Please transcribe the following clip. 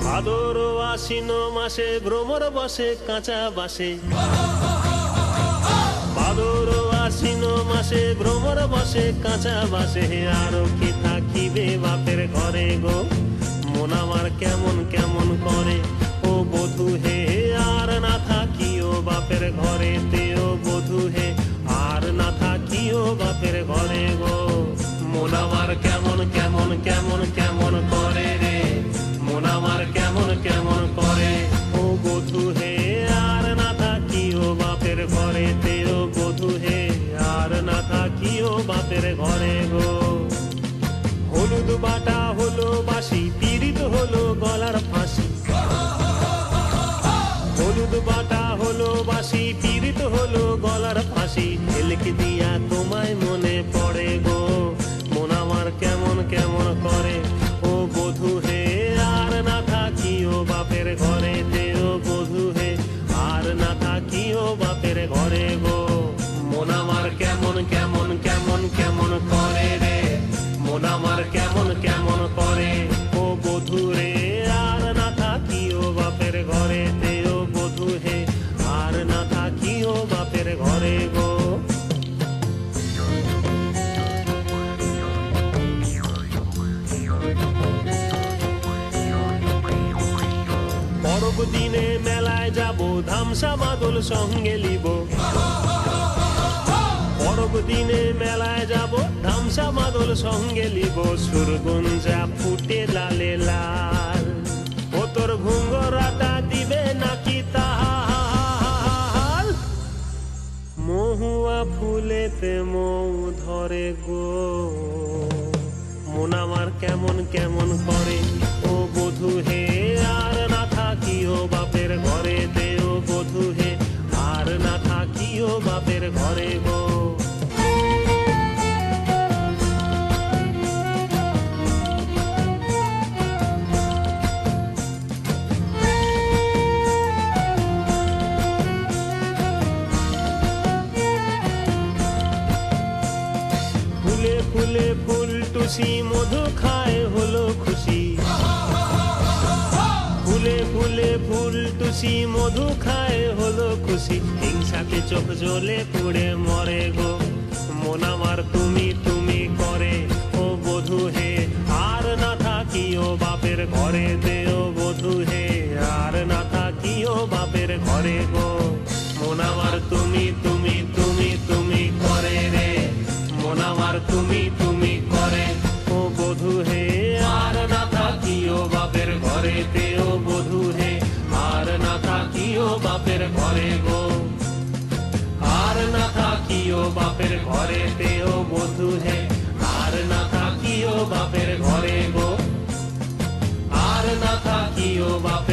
ভাদর আশ্বিন মাসে ভ্রমর বসে কাঁচা বাসে, ভাদর আশ্বিন মাসে ভ্রমর বসে কাঁচা বাসে। আর কি থাকিবে বাপের ঘরে গো, মন আমার কেমন কেমন করে ও বধূ হে। আর না থাকিও বাপের ঘরে তেও বধূ হে, আর না থাকিও বাপের ঘরে গো। মন আমার কেমন কেমন কেমন কেমন করে রে, মন আমার কেমন কেমন করে ও বধূ হে। আর না থাকিও বাপের ঘরে তেও বধূ হে, আর না থাকিও বাপের ঘরে গো। হলুদ বাটা হলো বাসি, পীড়িত হলো গলার ফাঁসি। হলুদ বাটা হলো বাসি, পীড়িত হলো গলার ফাঁসি। ঝিলকে দিয়া তোমায় মনে পড়ে গো, মন আমার কেমন কেমন করে ও বধূ হে। আর না থাকিও বাপের ঘরে তেও বধূ হে, আর না থাকিও বাপের ঘরে গো। মন আমার কেমন কেমন কেমন কেমন করে রে, মন আমার কেমন কেমন করে ও বধূ রে। আর না থাকিও বাপের ঘরে তেও বধূ হে, আর না থাকিও বাপের ঘরে গো। পরব দিনে মেলায় যাব, ধামসা মাদল সঙ্গে লিব। পরব দিনে মেলায় যাব, ধামসা মাদল সঙ্গে লিব। সুরগুঞ্জা ফুটে লালে লাল, ও তোর ঘুঙ্গরাটা দিবে নাকি তাহাল। মহুয়া ফুলেতে মৌ ধরে গো, মন আমার কেমন কেমন করে ও বধূ হে। আর না থাকিও বাপের ঘরে তেও বধূ হে, আর না থাকিও বাপের ঘরে গো। ফুলে ফুলে ফুল টুসি মধু খায় হলো খুশি। ফুলে ফুলে ফুল টুসি মধু খায় হলো খুশি। হিংসাতে চোখ জ্বলে পুড়ে মরে গো, মন আমার তুমি তুমি করে ও বধূ হে। আর না থাকিও বাপের ঘরে তেও বধূ হে, আর না থাকিও বাপের ঘরে গো। মন আমার তুমি তুমি তুমি তুমি করে রে, মন আমার তুমি তুমি করে ও বধূ হে। আর না থাকিও বাপের ঘরে তেও বধূ হে, আর না থাকিও বাপের ঘরে গো। আর না থাকিও বাপের ঘরে তেও বধূ হে, আর না থাকিও বাপের ঘরে গো। আর না থাকিও বাপের